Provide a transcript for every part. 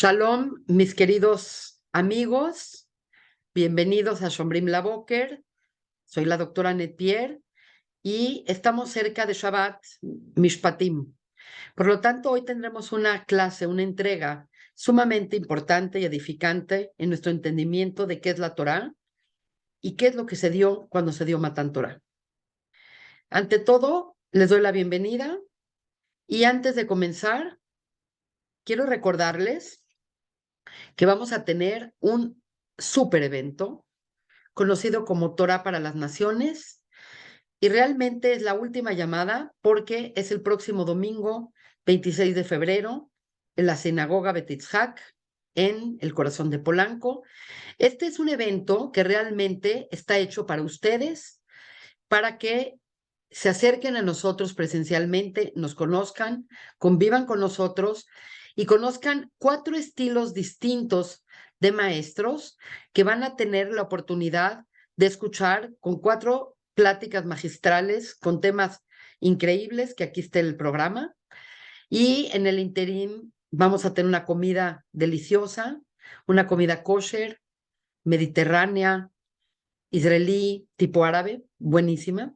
Shalom, mis queridos amigos, bienvenidos a Shomrim Laboker. Soy la doctora Annette Pierre y estamos cerca de Shabbat Mishpatim. Por lo tanto, hoy tendremos una clase, una entrega sumamente importante y edificante en nuestro entendimiento de qué es la Torá y qué es lo que se dio cuando se dio Matan Torá. Ante todo, les doy la bienvenida y antes de comenzar, quiero recordarles que vamos a tener un super evento conocido como Torá para las Naciones, y realmente es la última llamada porque es el próximo domingo 26 de febrero en la sinagoga Bet Yitzhak en el corazón de Polanco. Este es un evento que realmente está hecho para ustedes, para que se acerquen a nosotros presencialmente, nos conozcan, convivan con nosotros y conozcan 4 estilos distintos de maestros que van a tener la oportunidad de escuchar con 4 pláticas magistrales con temas increíbles, que aquí está el programa. Y en el interín vamos a tener una comida deliciosa, una comida kosher, mediterránea, israelí, tipo árabe, buenísima.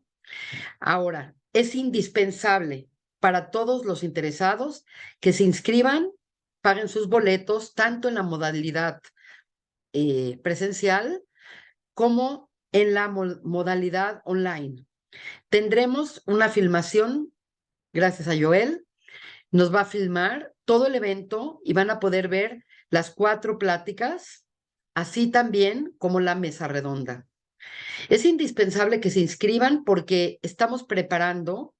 Ahora, es indispensable para todos los interesados que se inscriban, paguen sus boletos, tanto en la modalidad presencial como en la modalidad online. Tendremos una filmación, gracias a Joel, nos va a filmar todo el evento y van a poder ver las 4 pláticas, así también como la mesa redonda. Es indispensable que se inscriban porque estamos preparando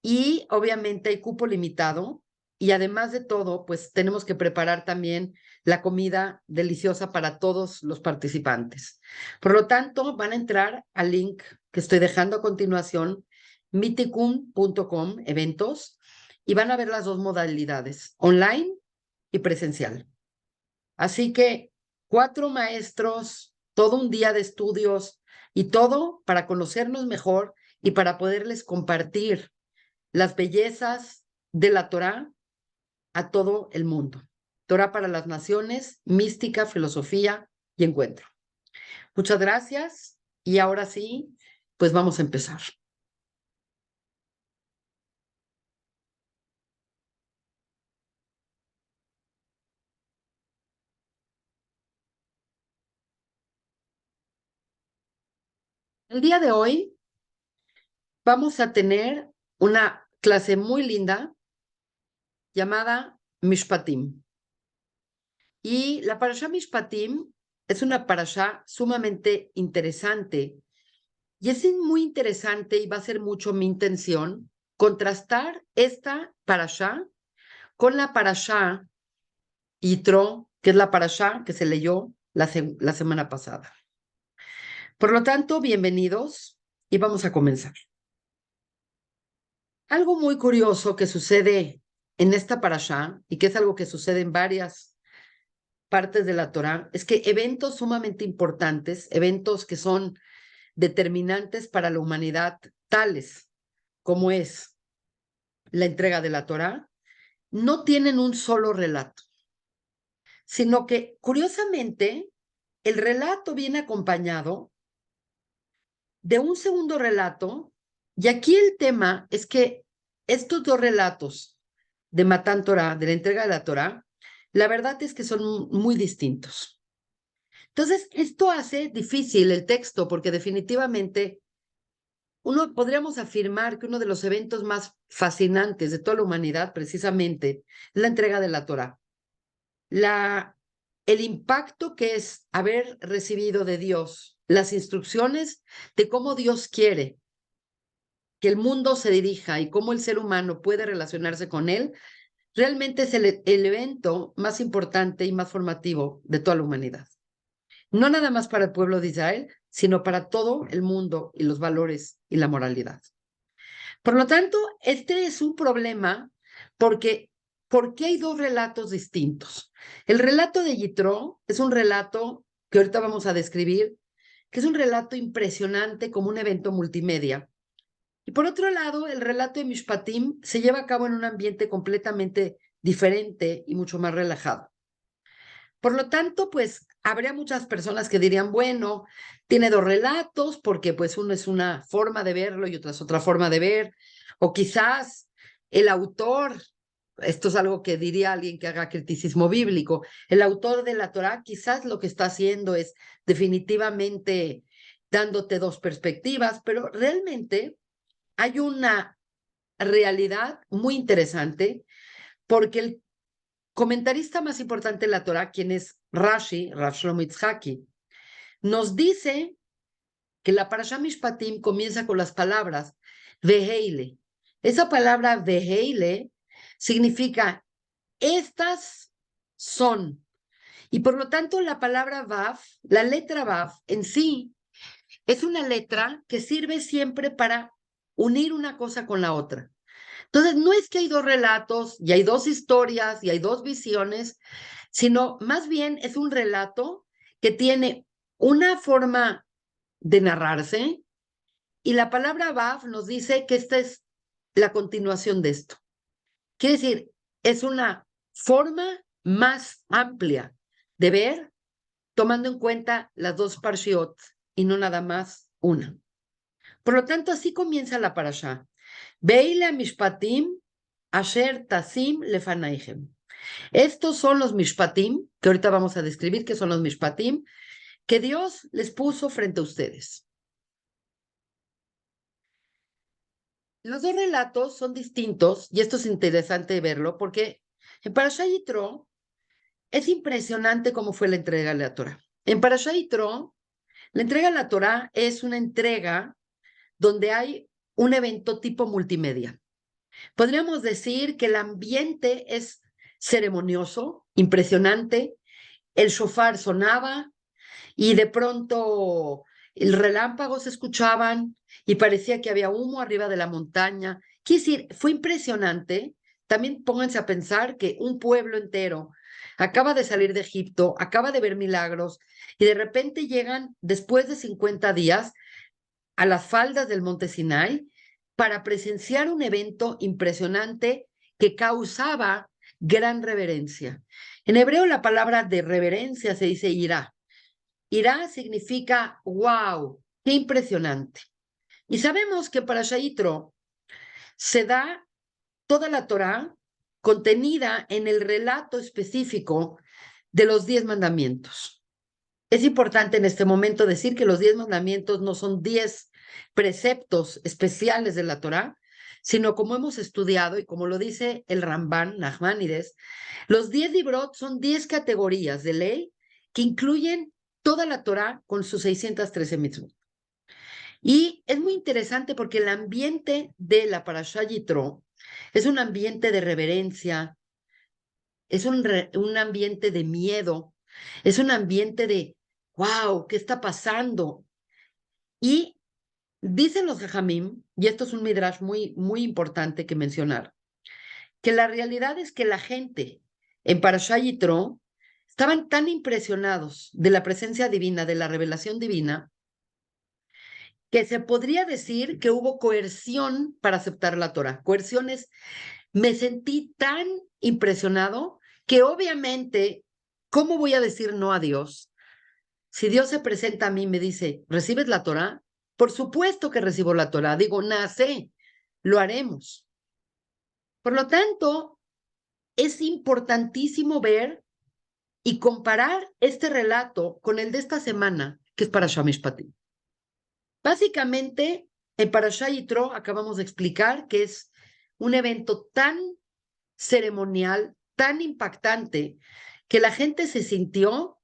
y obviamente hay cupo limitado y además de todo, pues tenemos que preparar también la comida deliciosa para todos los participantes. Por lo tanto, van a entrar al link que estoy dejando a continuación, miticum.com, eventos, y van a ver las 2 modalidades, online y presencial. Así que 4 maestros, todo un día de estudios y todo para conocernos mejor y para poderles compartir las bellezas de la Torá a todo el mundo. Torá para las naciones, mística, filosofía y encuentro. Muchas gracias y ahora sí, pues vamos a empezar. El día de hoy vamos a tener una clase muy linda llamada Mishpatim. Y la parashá Mishpatim es una parashá sumamente interesante y es muy interesante y va a ser mucho mi intención contrastar esta parashá con la parashá Yitro, que es la parashá que se leyó la semana pasada. Por lo tanto, bienvenidos y vamos a comenzar. Algo muy curioso que sucede en esta parashá y que es algo que sucede en varias partes de la Torá es que eventos sumamente importantes, eventos que son determinantes para la humanidad, tales como es la entrega de la Torá, no tienen un solo relato, sino que curiosamente el relato viene acompañado de un segundo relato, y aquí el tema es que estos 2 relatos de Matan Torah, de la entrega de la Torá, la verdad es que son muy distintos. Entonces, esto hace difícil el texto porque definitivamente podríamos afirmar que uno de los eventos más fascinantes de toda la humanidad precisamente es la entrega de la Torá. El impacto que es haber recibido de Dios las instrucciones de cómo Dios quiere que el mundo se dirija y cómo el ser humano puede relacionarse con él, realmente es el evento más importante y más formativo de toda la humanidad. No nada más para el pueblo de Israel, sino para todo el mundo y los valores y la moralidad. Por lo tanto, este es un problema porque ¿por qué hay 2 relatos distintos? El relato de Yitro es un relato que ahorita vamos a describir, que es un relato impresionante como un evento multimedia. Y por otro lado, el relato de Mishpatim se lleva a cabo en un ambiente completamente diferente y mucho más relajado. Por lo tanto, pues habría muchas personas que dirían, bueno, tiene dos relatos porque pues uno es una forma de verlo y otra es otra forma de ver, o quizás el autor, esto es algo que diría alguien que haga criticismo bíblico, el autor de la Torá quizás lo que está haciendo es definitivamente dándote dos perspectivas, pero realmente hay una realidad muy interesante porque el comentarista más importante de la Torá, quien es Rashi, Rav Shlomo Itzhaki, nos dice que la Parashá Mishpatim comienza con las palabras Veheile. Esa palabra Veheile significa estas son. Y por lo tanto la palabra Vav, la letra Vav en sí, es una letra que sirve siempre para unir una cosa con la otra. Entonces, no es que hay dos relatos y hay dos historias y hay dos visiones, sino más bien es un relato que tiene una forma de narrarse y la palabra Vav nos dice que esta es la continuación de esto. Quiere decir, es una forma más amplia de ver, tomando en cuenta las dos parshiot y no nada más una. Por lo tanto, así comienza la parashá. Beile mishpatim asher tasim lefanaihem. Estos son los mishpatim, que ahorita vamos a describir qué son los mishpatim, que Dios les puso frente a ustedes. Los dos relatos son distintos, y esto es interesante verlo, porque en Parashá Yitro es impresionante cómo fue la entrega de la Torah. En Parashá Yitro, la entrega de la Torah es una entrega donde hay un evento tipo multimedia. Podríamos decir que el ambiente es ceremonioso, impresionante. El shofar sonaba y de pronto el relámpago se escuchaban y parecía que había humo arriba de la montaña. Quiere decir, fue impresionante. También pónganse a pensar que un pueblo entero acaba de salir de Egipto, acaba de ver milagros y de repente llegan después de 50 días a las faldas del monte Sinai para presenciar un evento impresionante que causaba gran reverencia. En hebreo la palabra de reverencia se dice irá. Irá significa wow, qué impresionante. Y sabemos que para Shaitro se da toda la Torá contenida en el relato específico de los 10 mandamientos. Es importante en este momento decir que los 10 mandamientos no son 10 preceptos especiales de la Torá, sino como hemos estudiado y como lo dice el Ramban Nachmanides, los 10 librot son 10 categorías de ley que incluyen toda la Torá con sus 613 mitzvot. Y es muy interesante porque el ambiente de la Parashá Yitro es un ambiente de reverencia, es un ambiente de miedo, es un ambiente de, wow, ¿qué está pasando? Y dicen los Jajamim, y esto es un midrash muy, muy importante que mencionar, que la realidad es que la gente en Parashá Yitro estaban tan impresionados de la presencia divina, de la revelación divina, que se podría decir que hubo coerción para aceptar la Torah. Coerción es, me sentí tan impresionado que obviamente, ¿cómo voy a decir no a Dios? Si Dios se presenta a mí y me dice, ¿recibes la Torah? Por supuesto que recibo la Torah. Digo, nace, lo haremos. Por lo tanto, es importantísimo ver y comparar este relato con el de esta semana, que es para Mishpatim. Básicamente, en Parashá Yitro acabamos de explicar que es un evento tan ceremonial, tan impactante, que la gente se sintió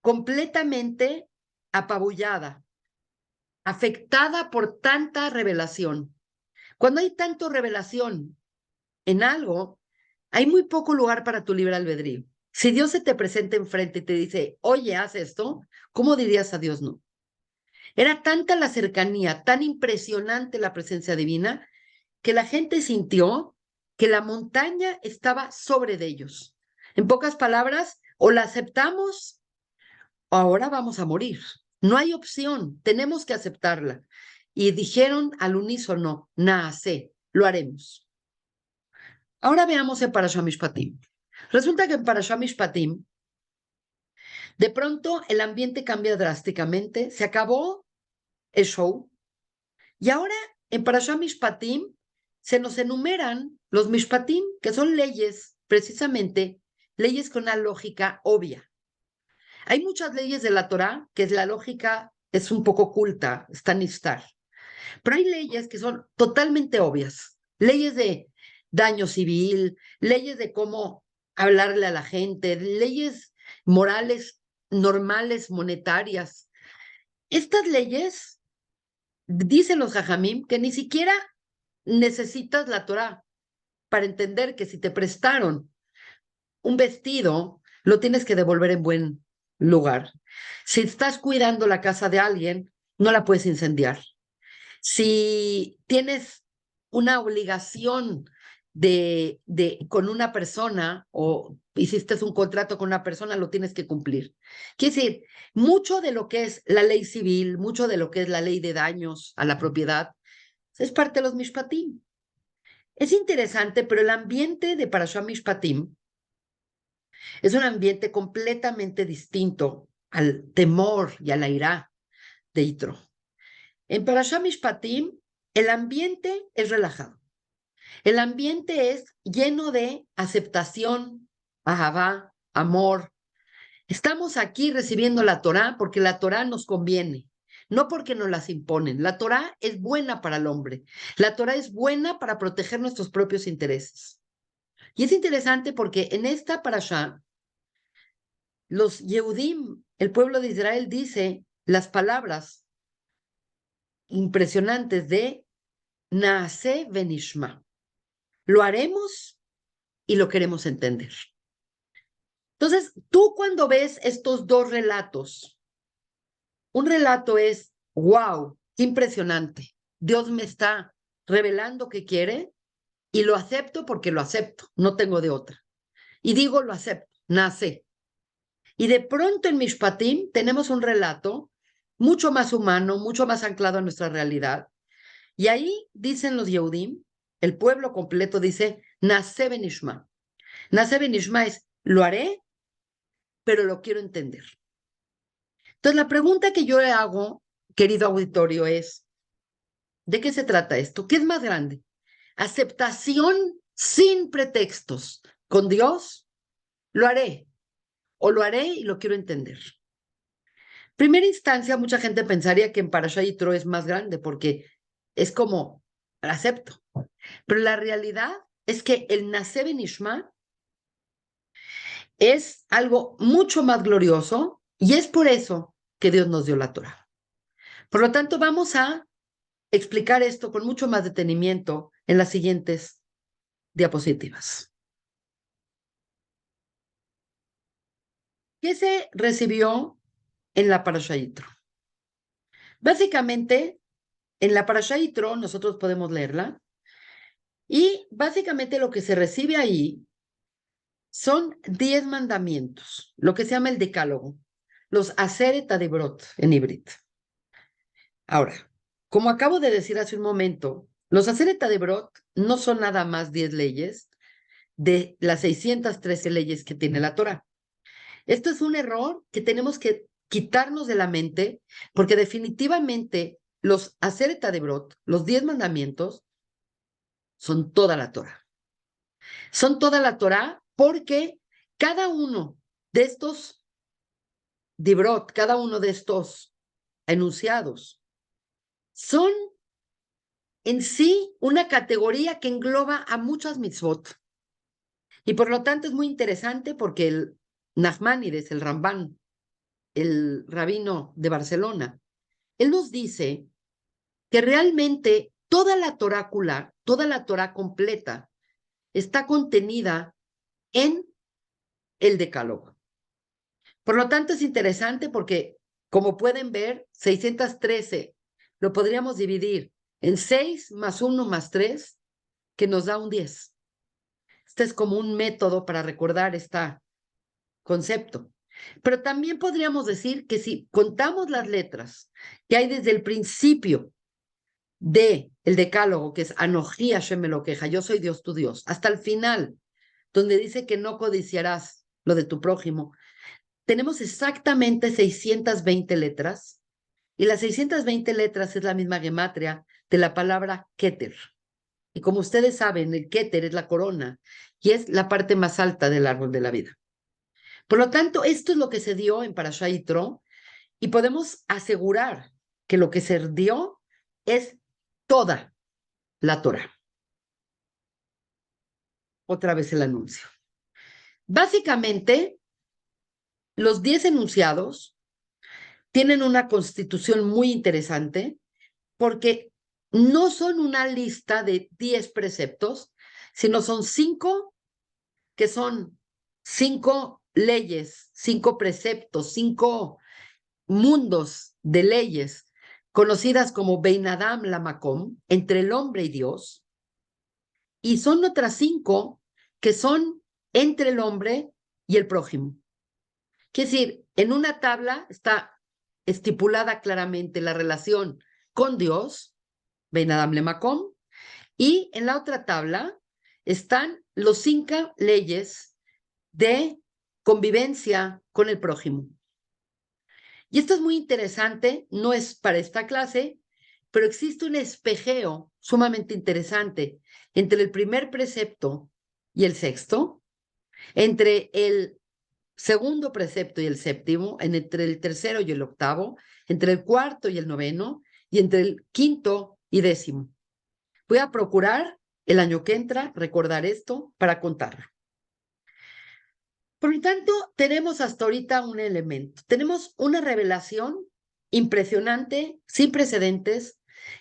completamente apabullada, afectada por tanta revelación. Cuando hay tanta revelación en algo, hay muy poco lugar para tu libre albedrío. Si Dios se te presenta enfrente y te dice, oye, haz esto, ¿cómo dirías a Dios no? Era tanta la cercanía, tan impresionante la presencia divina, que la gente sintió que la montaña estaba sobre de ellos. En pocas palabras, o la aceptamos o ahora vamos a morir. No hay opción, tenemos que aceptarla. Y dijeron al unísono, nace, lo haremos. Ahora veamos en Parashá Mishpatim. Resulta que en Parashá Mishpatim De pronto el ambiente cambia drásticamente, se acabó el show y ahora en Parashá Mishpatim se nos enumeran los Mishpatim, que son leyes, precisamente leyes con una lógica obvia. Hay muchas leyes de la Torá que la lógica es un poco oculta, está niftar, pero hay leyes que son totalmente obvias, leyes de daño civil, leyes de cómo hablarle a la gente, leyes morales normales, monetarias. Estas leyes, dicen los jajamim, que ni siquiera necesitas la Torá para entender que si te prestaron un vestido, lo tienes que devolver en buen lugar. Si estás cuidando la casa de alguien, no la puedes incendiar. Si tienes una obligación con una persona o hiciste un contrato con una persona, lo tienes que cumplir. Quiere decir, mucho de lo que es la ley civil, mucho de lo que es la ley de daños a la propiedad, es parte de los mishpatim. Es interesante, pero el ambiente de Parashá Mishpatim es un ambiente completamente distinto al temor y a la ira de Yitro. En Parashá Mishpatim, el ambiente es relajado. El ambiente es lleno de aceptación, ahavá, amor. Estamos aquí recibiendo la Torá porque la Torá nos conviene, no porque nos las imponen. La Torá es buena para el hombre. La Torá es buena para proteger nuestros propios intereses. Y es interesante porque en esta parashá, los Yehudim, el pueblo de Israel, dice las palabras impresionantes de Naaseh Venishma. Lo haremos y lo queremos entender. Entonces, tú cuando ves estos dos relatos, un relato es, wow, qué impresionante. Dios me está revelando que quiere y lo acepto porque lo acepto, no tengo de otra. Y digo, lo acepto, nace. Y de pronto en Mishpatim tenemos un relato mucho más humano, mucho más anclado a nuestra realidad. Y ahí dicen los Yehudim, el pueblo completo dice, Naase Benishma. Naase Benishma es, lo haré, pero lo quiero entender. Entonces, la pregunta que yo le hago, querido auditorio, es, ¿de qué se trata esto? ¿Qué es más grande? ¿Aceptación sin pretextos con Dios? Lo haré, o lo haré y lo quiero entender. Primera instancia, mucha gente pensaría que en Parashá Yitro es más grande porque es como, lo acepto. Pero la realidad es que el Naaseh Benishma es algo mucho más glorioso y es por eso que Dios nos dio la Torah. Por lo tanto, vamos a explicar esto con mucho más detenimiento en las siguientes diapositivas. ¿Qué se recibió en la Parashá Yitro? Básicamente, en la Parashá Yitro nosotros podemos leerla y básicamente lo que se recibe ahí son 10 mandamientos, lo que se llama el decálogo, los Aseret Adibrot en híbrido. Ahora, como acabo de decir hace un momento, los Aseret Adibrot no son nada más 10 leyes de las 613 leyes que tiene la Torah. Esto es un error que tenemos que quitarnos de la mente, porque definitivamente los Aseret Adibrot, los 10 mandamientos, son toda la Torah. Son toda la Torah porque cada uno de estos Dibrot, cada uno de estos enunciados, son en sí una categoría que engloba a muchas mitzvot. Y por lo tanto es muy interesante porque el Nachmanides, el Rambán, el rabino de Barcelona, él nos dice que realmente toda la Torácula, toda la Torá completa, está contenida en el Decálogo. Por lo tanto, es interesante porque, como pueden ver, 613 lo podríamos dividir en 6 más 1 más 3, que nos da un 10. Este es como un método para recordar este concepto. Pero también podríamos decir que si contamos las letras que hay desde el principio del decálogo, que es Anoji Hashem Elokeja, yo soy Dios tu Dios, hasta el final, donde dice que no codiciarás lo de tu prójimo, tenemos exactamente 620 letras, y las 620 letras es la misma gematria de la palabra Keter. Y como ustedes saben, el Keter es la corona y es la parte más alta del árbol de la vida. Por lo tanto, esto es lo que se dio en Parashá Yitro, y podemos asegurar que lo que se dio es toda la Torah. Otra vez el anuncio. Básicamente, los 10 enunciados tienen una constitución muy interesante porque no son una lista de 10 preceptos, sino son 5 que son 5 leyes, 5 preceptos, 5 mundos de leyes conocidas como Bein Adam Lamakom, entre el hombre y Dios, y son otras 5 que son entre el hombre y el prójimo. Quiere decir, en una tabla está estipulada claramente la relación con Dios, Bein Adam Lamakom, y en la otra tabla están los 5 leyes de convivencia con el prójimo. Y esto es muy interesante, no es para esta clase, pero existe un espejeo sumamente interesante entre el primer precepto y el sexto, entre el segundo precepto y el séptimo, entre el tercero y el octavo, entre el cuarto y el noveno, y entre el quinto y décimo. Voy a procurar el año que entra recordar esto para contarlo. Por lo tanto, tenemos hasta ahorita un elemento. Tenemos una revelación impresionante, sin precedentes,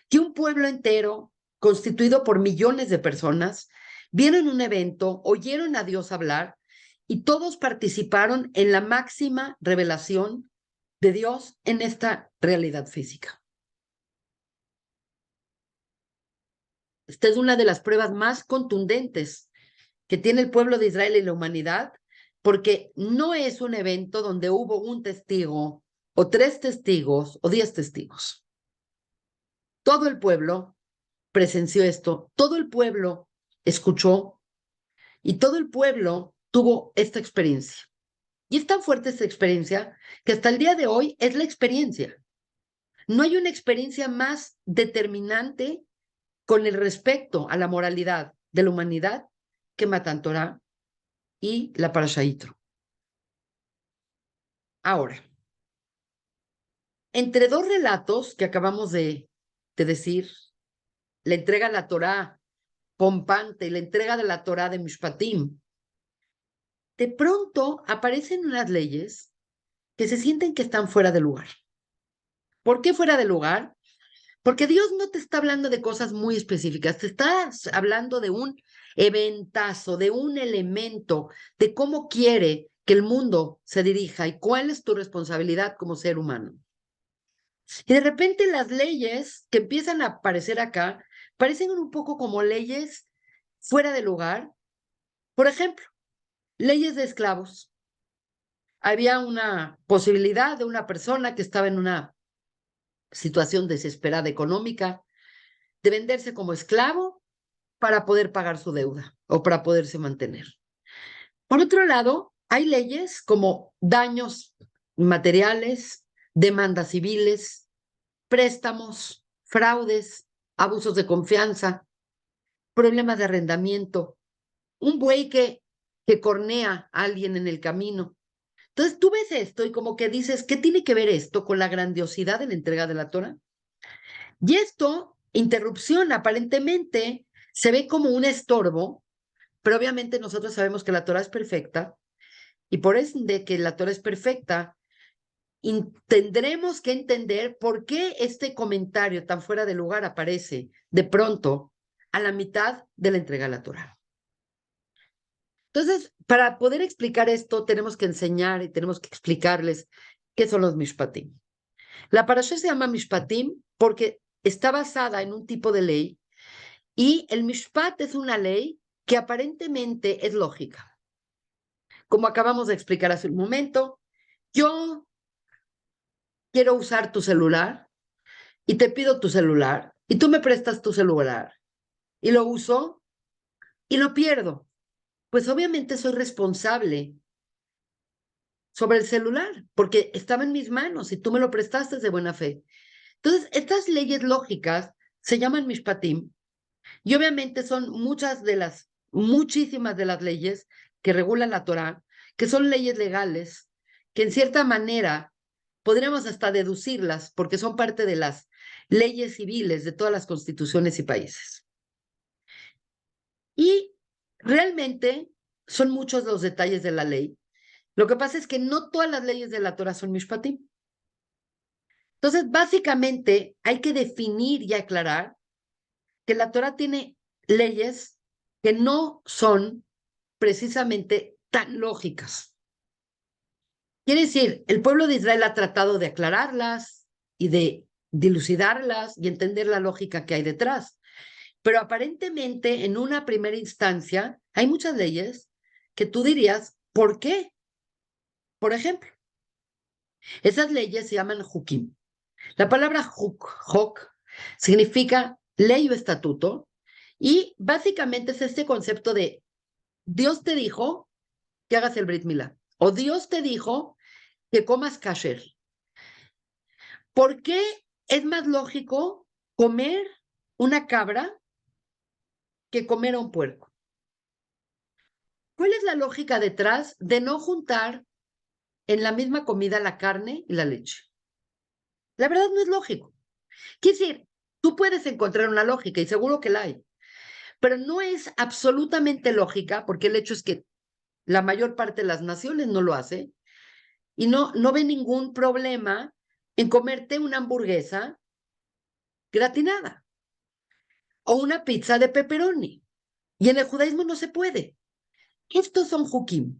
que un pueblo entero, constituido por millones de personas, vieron un evento, oyeron a Dios hablar y todos participaron en la máxima revelación de Dios en esta realidad física. Esta es una de las pruebas más contundentes que tiene el pueblo de Israel y la humanidad, porque no es un evento donde hubo un testigo o 3 testigos o 10 testigos. Todo el pueblo presenció esto, todo el pueblo escuchó y todo el pueblo tuvo esta experiencia. Y es tan fuerte esta experiencia que hasta el día de hoy es la experiencia. No hay una experiencia más determinante con el respecto a la moralidad de la humanidad que Matan Torah y la Parashá Yitro. Ahora, entre 2 relatos que acabamos de decir, la entrega de la Torá pompante y la entrega de la Torá de Mishpatim, de pronto aparecen unas leyes que se sienten que están fuera de lugar. ¿Por qué fuera de lugar? Porque Dios no te está hablando de cosas muy específicas, te está hablando de un eventazo, de un elemento, de cómo quiere que el mundo se dirija y cuál es tu responsabilidad como ser humano. Y de repente las leyes que empiezan a aparecer acá parecen un poco como leyes fuera de lugar. Por ejemplo, leyes de esclavos. Había una posibilidad de una persona que estaba en una situación desesperada económica de venderse como esclavo para poder pagar su deuda o para poderse mantener. Por otro lado, hay leyes como daños materiales, demandas civiles, préstamos, fraudes, abusos de confianza, problemas de arrendamiento, un buey que cornea a alguien en el camino. Entonces tú ves esto y como que dices, ¿qué tiene que ver esto con la grandiosidad de la entrega de la Torah? Y esto, interrupción, aparentemente se ve como un estorbo, pero obviamente nosotros sabemos que la Torah es perfecta y por eso de que la Torah es perfecta, tendremos que entender por qué este comentario tan fuera de lugar aparece de pronto a la mitad de la entrega de la Torah. Entonces, para poder explicar esto, tenemos que enseñar y tenemos que explicarles qué son los Mishpatim. La parashá se llama Mishpatim porque está basada en un tipo de ley y el Mishpat es una ley que aparentemente es lógica. Como acabamos de explicar hace un momento, yo quiero usar tu celular y te pido tu celular y tú me prestas tu celular y lo uso y lo pierdo. Pues obviamente soy sobre el celular, porque estaba en mis manos y tú me lo prestaste de buena fe. Entonces, estas leyes lógicas se llaman mishpatim y obviamente son muchísimas de las leyes que regulan la Torá, que son leyes legales, que en cierta manera podríamos hasta deducirlas porque son parte de las leyes civiles de todas las constituciones y países. Y realmente son muchos los detalles de la ley. Lo que pasa es que no todas las leyes de la Torah son mishpatim. Entonces, básicamente, hay que definir y aclarar que la Torah tiene leyes que no son precisamente tan lógicas. Quiere decir, el pueblo de Israel ha tratado de aclararlas y de dilucidarlas y entender la lógica que hay detrás. Pero aparentemente, en una primera instancia, hay muchas leyes que tú dirías, ¿por qué? Por ejemplo, esas leyes se llaman hukim. La palabra hok significa ley o estatuto y básicamente es este concepto de Dios te dijo que hagas el Brit Milá o Dios te dijo que comas kasher. ¿Por qué es más lógico comer una cabra que comer a un puerco? ¿Cuál es la lógica detrás de no juntar en la misma comida la carne y la leche? La verdad no es lógico. Quiere decir, tú puedes encontrar una lógica y seguro que la hay, pero no es absolutamente lógica porque el hecho es que la mayor parte de las naciones no lo hace y no ve ningún problema en comerte una hamburguesa gratinada o una pizza de pepperoni. Y en el judaísmo no se puede. Estos son hukim.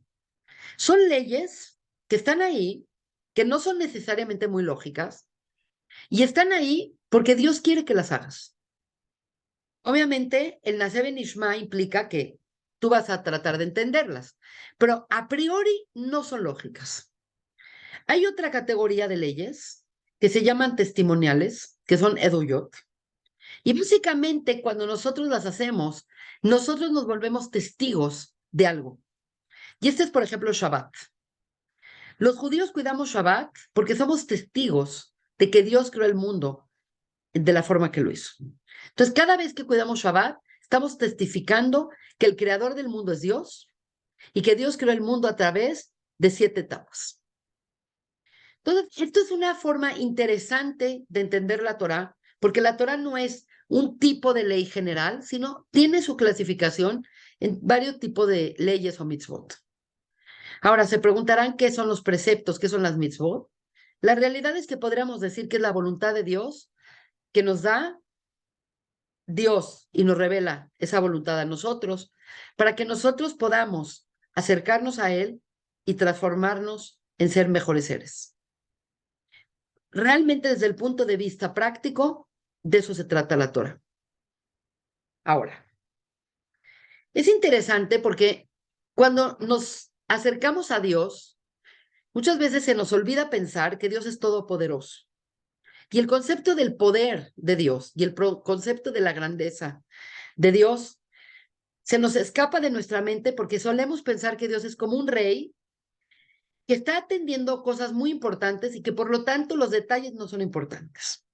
Son leyes que están ahí, que no son necesariamente muy lógicas, y están ahí porque Dios quiere que las hagas. Obviamente, el Naseh Ben Ishma implica que tú vas a tratar de entenderlas, pero a priori no son lógicas. Hay otra categoría de leyes que se llaman testimoniales, que son eduyot, y básicamente cuando nosotros las hacemos, nosotros nos volvemos testigos de algo. Y este es, por ejemplo, Shabbat. Los judíos cuidamos Shabbat porque somos testigos de que Dios creó el mundo de la forma que lo hizo. Entonces, cada vez que cuidamos Shabbat, estamos testificando que el creador del mundo es Dios y que Dios creó el mundo a través de 7 etapas. Entonces, esto es una forma interesante de entender la Torá, porque la Torá no es un tipo de ley general, sino tiene su clasificación en varios tipos de leyes o mitzvot. Ahora, se preguntarán qué son los preceptos, qué son las mitzvot. La realidad es que podríamos decir que es la voluntad de Dios que nos da Dios y nos revela esa voluntad a nosotros para que nosotros podamos acercarnos a Él y transformarnos en ser mejores seres. Realmente desde el punto de vista práctico, de eso se trata la Torah. Ahora, es interesante porque cuando nos acercamos a Dios, muchas veces se nos olvida pensar que Dios es todopoderoso. Y el concepto del poder de Dios y el concepto de la grandeza de Dios se nos escapa de nuestra mente porque solemos pensar que Dios es como un rey que está atendiendo cosas muy importantes y que por lo tanto los detalles no son importantes.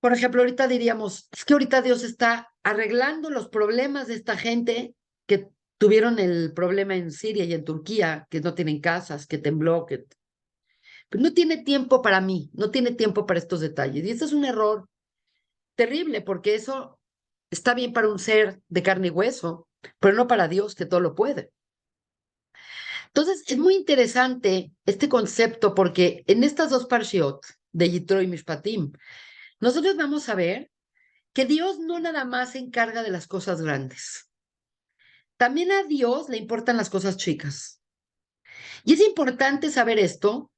Por ejemplo, ahorita diríamos, es que ahorita Dios está arreglando los problemas de esta gente que tuvieron el problema en Siria y en Turquía, que no tienen casas, que tembló, que pero no tiene tiempo para mí, no tiene tiempo para estos detalles. Y eso es un error terrible porque eso está bien para un ser de carne y hueso, pero no para Dios que todo lo puede. Entonces, es muy interesante este concepto porque en estas dos parshiot de Yitro y Mishpatim, nosotros vamos a ver que Dios no nada más se encarga de las cosas grandes. También a Dios le importan las cosas chicas. Y es importante saber esto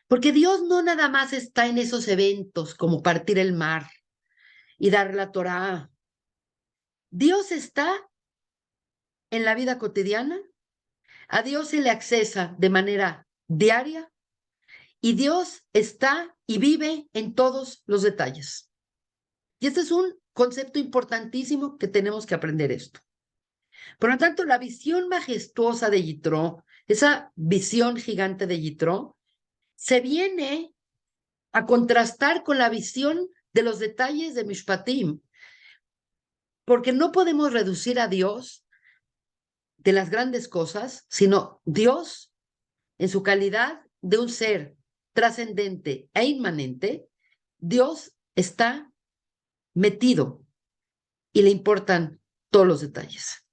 porque Dios no nada más está en esos eventos como partir el mar y dar la Torá. Dios está en la vida cotidiana, a Dios se le accesa de manera diaria y Dios está y vive en todos los detalles. Y este es un concepto importantísimo que tenemos que aprender esto. Por lo tanto, la visión majestuosa de Yitro esa visión gigante de Yitro, se viene a contrastar con la visión de los detalles de Mishpatim, porque no podemos reducir a Dios de las grandes cosas, sino Dios en su calidad de un ser trascendente e inmanente. Dios está metido y le importan todos los detalles.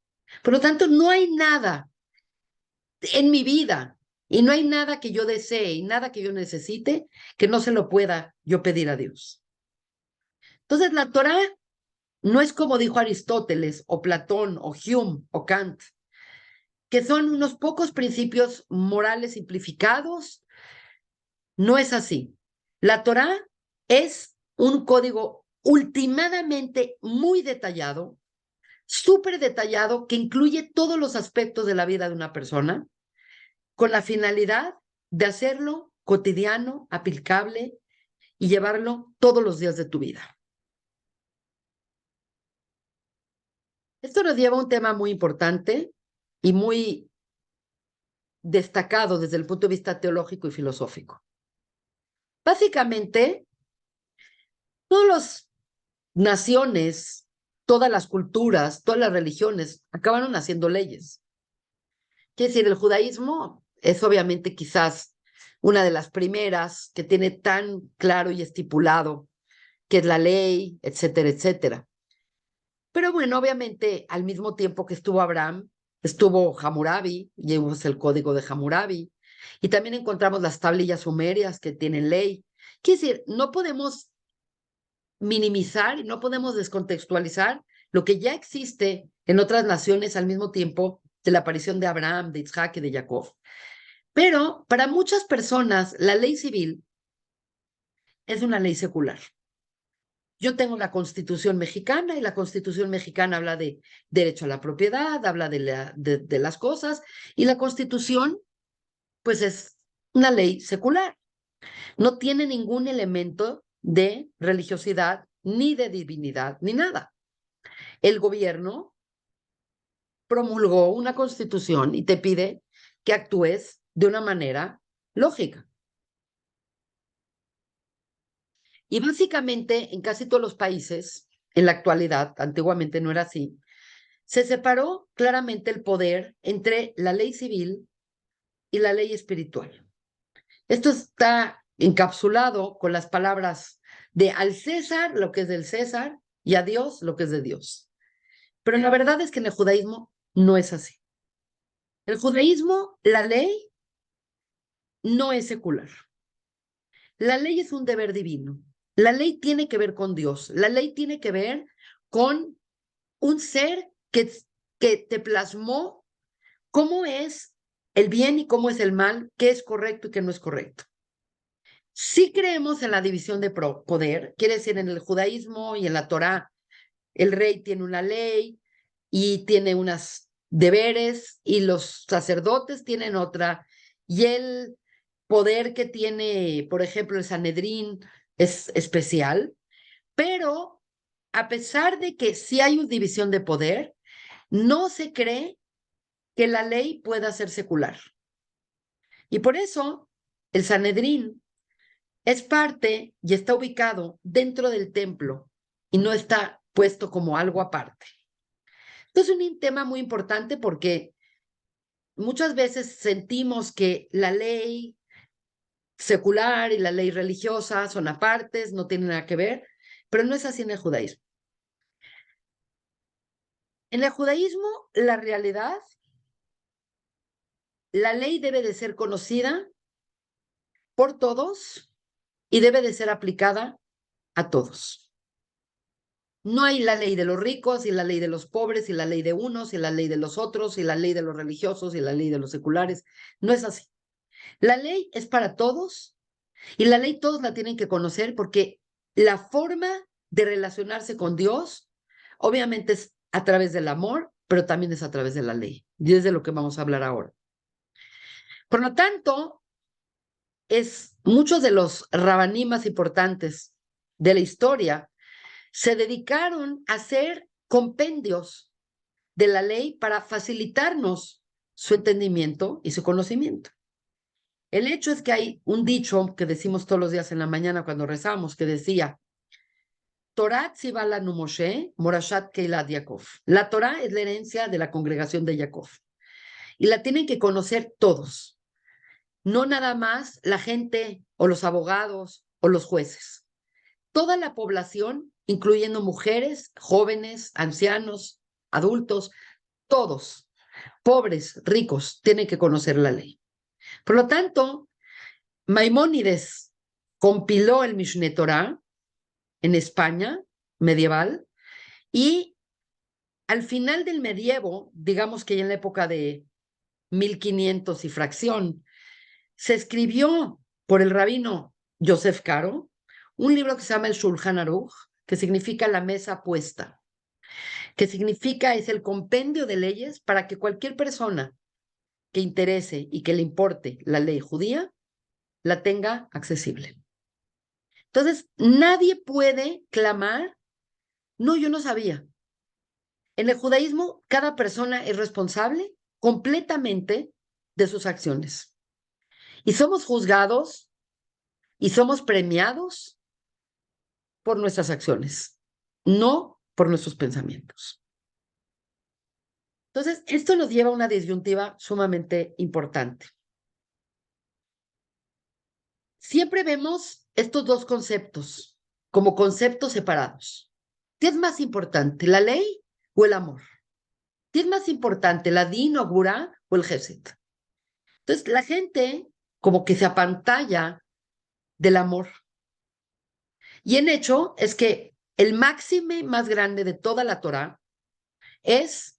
Por lo tanto, no hay nada en mi vida y no hay nada que yo desee y nada que yo necesite que no se lo pueda yo pedir a Dios. Entonces, la Torá no es como dijo Aristóteles o Platón o Hume o Kant, que son unos pocos principios morales simplificados. No es así. La Torá es un código ultimadamente muy detallado, súper detallado, que incluye todos los aspectos de la vida de una persona, con la finalidad de hacerlo cotidiano, aplicable y llevarlo todos los días de tu vida. Esto nos lleva a un tema muy importante y muy destacado desde el punto de vista teológico y filosófico. Básicamente, todas las naciones, todas las culturas, todas las religiones acabaron haciendo leyes. Quiere decir, el judaísmo es obviamente quizás una de las primeras que tiene tan claro y estipulado qué es la ley, etcétera, etcétera. Pero bueno, obviamente al mismo tiempo que estuvo Abraham, estuvo Hammurabi, llevamos el código de Hammurabi, y también encontramos las tablillas sumerias que tienen ley. Quiere decir, no podemos minimizar y no podemos descontextualizar lo que ya existe en otras naciones al mismo tiempo de la aparición de Abraham, de Isaac y de Jacob. Pero para muchas personas la ley civil es una ley secular. Yo tengo la Constitución mexicana y la Constitución mexicana habla de derecho a la propiedad, habla de las cosas, y la Constitución pues es una ley secular. No tiene ningún elemento de religiosidad, ni de divinidad, ni nada. El gobierno promulgó una constitución y te pide que actúes de una manera lógica. Y básicamente en casi todos los países, en la actualidad, antiguamente no era así, se separó claramente el poder entre la ley civil y la ley espiritual. Esto está encapsulado con las palabras de al César lo que es del César y a Dios lo que es de Dios. Pero la verdad es que en el judaísmo no es así. El judaísmo, la ley no es secular. La ley es un deber divino. La ley tiene que ver con Dios. La ley tiene que ver con un ser que te plasmó cómo es el bien y cómo es el mal, qué es correcto y qué no es correcto. Si creemos en la división de poder, quiere decir en el judaísmo y en la Torá, el rey tiene una ley y tiene unos deberes y los sacerdotes tienen otra, y el poder que tiene, por ejemplo, el Sanedrín es especial, pero a pesar de que sí hay una división de poder, no se cree que la ley pueda ser secular. Y por eso el Sanedrín es parte y está ubicado dentro del templo y no está puesto como algo aparte. Entonces, es un tema muy importante porque muchas veces sentimos que la ley secular y la ley religiosa son apartes, no tienen nada que ver, pero no es así en el judaísmo. En el judaísmo, la realidad, la ley debe de ser conocida por todos y debe de ser aplicada a todos. No hay la ley de los ricos y la ley de los pobres y la ley de unos y la ley de los otros y la ley de los religiosos y la ley de los seculares. No es así. La ley es para todos y la ley todos la tienen que conocer porque la forma de relacionarse con Dios obviamente es a través del amor, pero también es a través de la ley. Y es de lo que vamos a hablar ahora. Por lo tanto, muchos de los rabaní más importantes de la historia se dedicaron a hacer compendios de la ley para facilitarnos su entendimiento y su conocimiento. El hecho es que hay un dicho que decimos todos los días en la mañana cuando rezamos, que decía, Torah Tziva Lanu Moshe, Morashat Keilat Yaakov. La Torah es la herencia de la congregación de Jacob. Y la tienen que conocer todos, no nada más la gente o los abogados o los jueces. Toda la población, incluyendo mujeres, jóvenes, ancianos, adultos, todos, pobres, ricos, tienen que conocer la ley. Por lo tanto, Maimónides compiló el Mishneh Torah en España medieval y al final del medievo, digamos que ya en la época de 1500 y fracción, se escribió por el rabino Yosef Caro un libro que se llama el Shulchan Aruch, que significa la mesa puesta, que significa es el compendio de leyes para que cualquier persona que interese y que le importe la ley judía la tenga accesible. Entonces, nadie puede clamar, no, yo no sabía. En el judaísmo, cada persona es responsable completamente de sus acciones. Y somos juzgados y somos premiados por nuestras acciones, no por nuestros pensamientos. Entonces, esto nos lleva a una disyuntiva sumamente importante. Siempre vemos estos dos conceptos como conceptos separados. ¿Qué es más importante, la ley o el amor? ¿Qué es más importante, la din o gura o el gesed? Entonces, la gente como que se apantalla del amor. Y en hecho es que el máxime más grande de toda la Torá es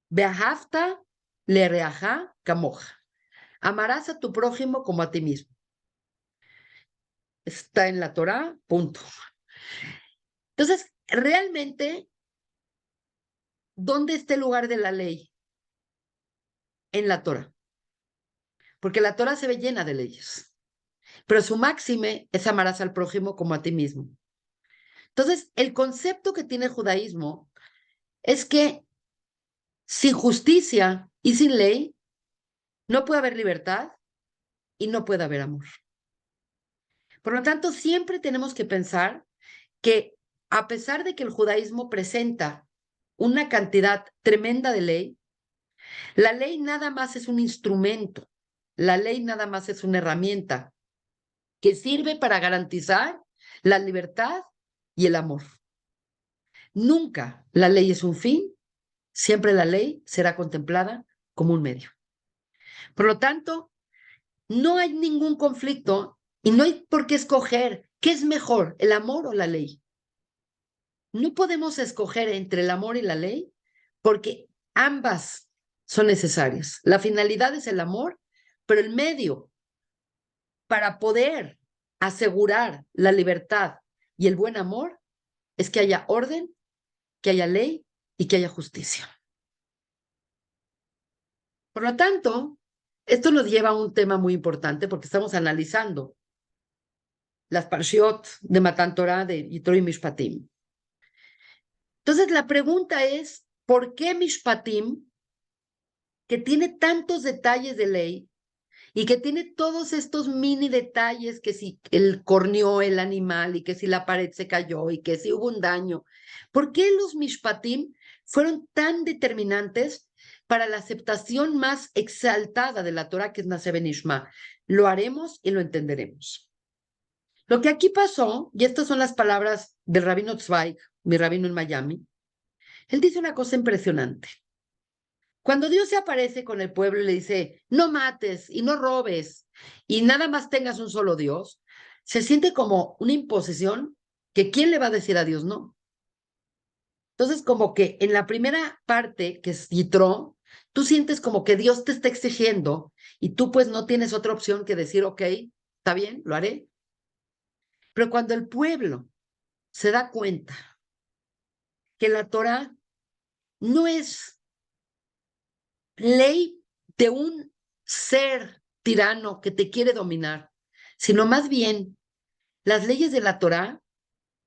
Beahavta lereajá kamoja. Amarás a tu prójimo como a ti mismo. Está en la Torá, punto. Entonces, realmente, ¿dónde está el lugar de la ley? En la Torá. Porque la Torá se ve llena de leyes. Pero su máxime es amarás al prójimo como a ti mismo. Entonces, el concepto que tiene el judaísmo es que sin justicia y sin ley no puede haber libertad y no puede haber amor. Por lo tanto, siempre tenemos que pensar que a pesar de que el judaísmo presenta una cantidad tremenda de ley, la ley nada más es un instrumento, la ley nada más es una herramienta que sirve para garantizar la libertad y el amor. Nunca la ley es un fin, siempre la ley será contemplada como un medio. Por lo tanto, no hay ningún conflicto y no hay por qué escoger qué es mejor, el amor o la ley. No podemos escoger entre el amor y la ley porque ambas son necesarias. La finalidad es el amor, pero el medio para poder asegurar la libertad y el buen amor es que haya orden, que haya ley y que haya justicia. Por lo tanto, esto nos lleva a un tema muy importante porque estamos analizando las parshiot de Matan Torah de Yitro y Mishpatim. Entonces, la pregunta es, ¿por qué Mishpatim, que tiene tantos detalles de ley y que tiene todos estos mini detalles, que si el corneó el animal y que si la pared se cayó y que si hubo un daño, ¿por qué los Mishpatim fueron tan determinantes para la aceptación más exaltada de la Torah, que es Naseh Benishma? Lo haremos y lo entenderemos. Lo que aquí pasó, y estas son las palabras del rabino Zweig, mi rabino en Miami, él dice una cosa impresionante. Cuando Dios se aparece con el pueblo y le dice, no mates y no robes y nada más tengas un solo Dios, se siente como una imposición que ¿quién le va a decir a Dios no? Entonces, como que en la primera parte, que es Yitro, tú sientes como que Dios te está exigiendo y tú pues no tienes otra opción que decir, ok, está bien, lo haré. Pero cuando el pueblo se da cuenta que la Torah no es ley de un ser tirano que te quiere dominar, sino más bien las leyes de la Torá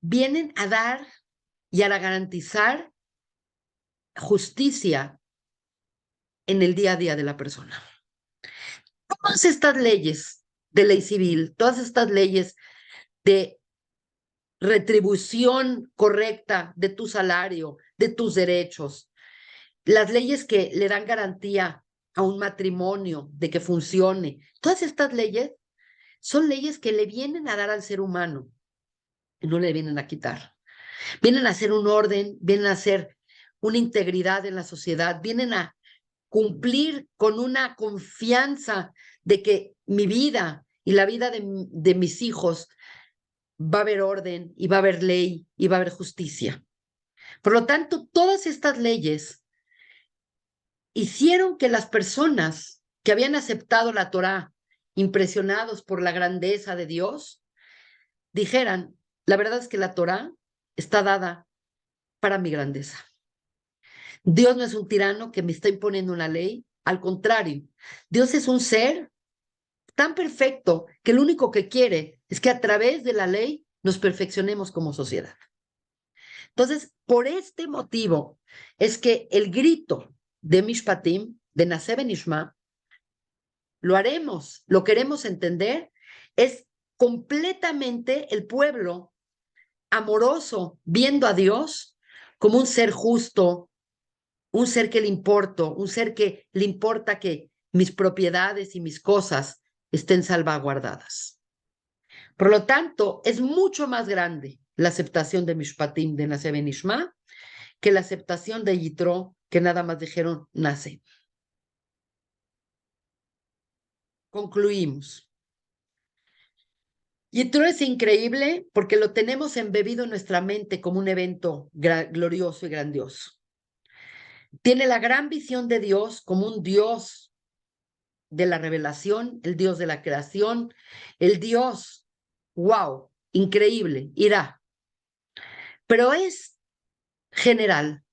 vienen a dar y a garantizar justicia en el día a día de la persona. Todas estas leyes de ley civil, todas estas leyes de retribución correcta de tu salario, de tus derechos, las leyes que le dan garantía a un matrimonio de que funcione, todas estas leyes son leyes que le vienen a dar al ser humano y no le vienen a quitar. Vienen a hacer un orden, vienen a hacer una integridad en la sociedad, vienen a cumplir con una confianza de que mi vida y la vida de mis hijos va a haber orden y va a haber ley y va a haber justicia. Por lo tanto, todas estas leyes hicieron que las personas que habían aceptado la Torá, impresionados por la grandeza de Dios, dijeran, la verdad es que la Torá está dada para mi grandeza. Dios no es un tirano que me está imponiendo una ley, al contrario, Dios es un ser tan perfecto que lo único que quiere es que a través de la ley nos perfeccionemos como sociedad. Entonces, por este motivo es que el grito de Mishpatim, de Naseh Benishma, lo haremos, lo queremos entender, es completamente el pueblo amoroso, viendo a Dios como un ser justo, un ser que le importo, un ser que le importa que mis propiedades y mis cosas estén salvaguardadas. Por lo tanto, es mucho más grande la aceptación de Mishpatim de Naseh Benishma que la aceptación de Yitro, que nada más dijeron nace. Concluimos. Yitro es increíble porque lo tenemos embebido en nuestra mente como un evento glorioso y grandioso. Tiene la gran visión de Dios como un Dios de la revelación, el Dios de la creación, el Dios, wow, increíble, irá. Pero es general.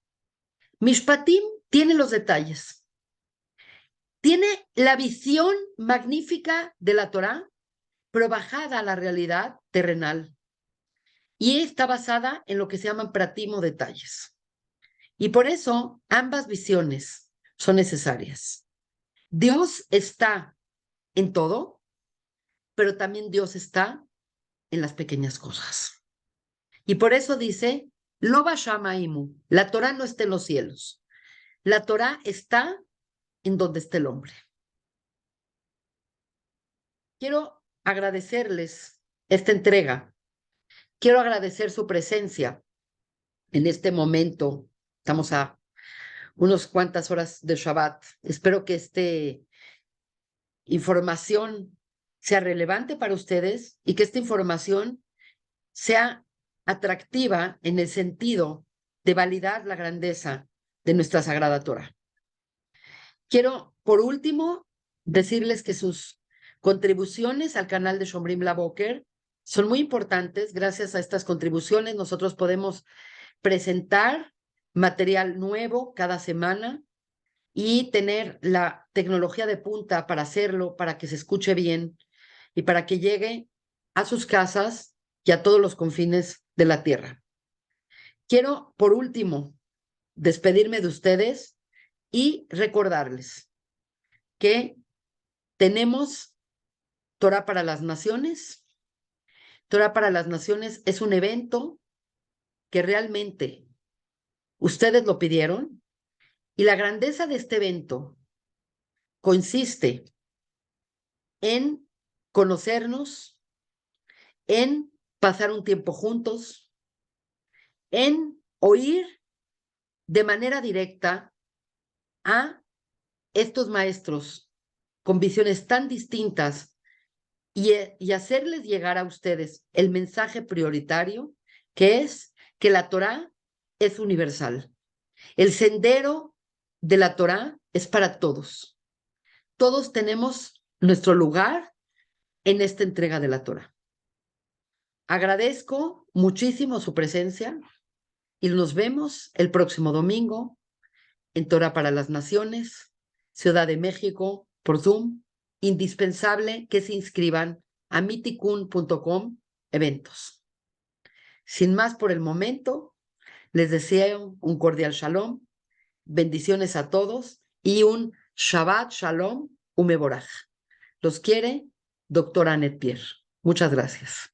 Mishpatim tiene los detalles. Tiene la visión magnífica de la Torá, pero bajada a la realidad terrenal. Y está basada en lo que se llaman pratim o detalles. Y por eso ambas visiones son necesarias. Dios está en todo, pero también Dios está en las pequeñas cosas. Y por eso dice, Lo Bashamaimu, la Torá no está en los cielos. La Torá está en donde está el hombre. Quiero agradecerles esta entrega. Quiero agradecer su presencia en este momento. Estamos a unas cuantas horas de Shabbat. Espero que esta información sea relevante para ustedes y que esta información sea atractiva en el sentido de validar la grandeza de nuestra Sagrada Torah. Quiero, por último, decirles que sus contribuciones al canal de Shomrim Laboker son muy importantes. Gracias a estas contribuciones nosotros podemos presentar material nuevo cada semana y tener la tecnología de punta para hacerlo, para que se escuche bien y para que llegue a sus casas y a todos los confines de la tierra. Quiero, por último, despedirme de ustedes y recordarles que tenemos Torah para las Naciones. Torah para las Naciones es un evento que realmente ustedes lo pidieron y la grandeza de este evento consiste en conocernos, en pasar un tiempo juntos, en oír de manera directa a estos maestros con visiones tan distintas y hacerles llegar a ustedes el mensaje prioritario, que es que la Torá es universal. El sendero de la Torá es para todos. Todos tenemos nuestro lugar en esta entrega de la Torá. Agradezco muchísimo su presencia y nos vemos el próximo domingo en Torá para las Naciones, Ciudad de México, por Zoom. Indispensable que se inscriban a mitikun.com eventos. Sin más por el momento, les deseo un cordial shalom, bendiciones a todos y un Shabbat Shalom Umeboraj. Los quiere doctora Annette Pierre. Muchas gracias.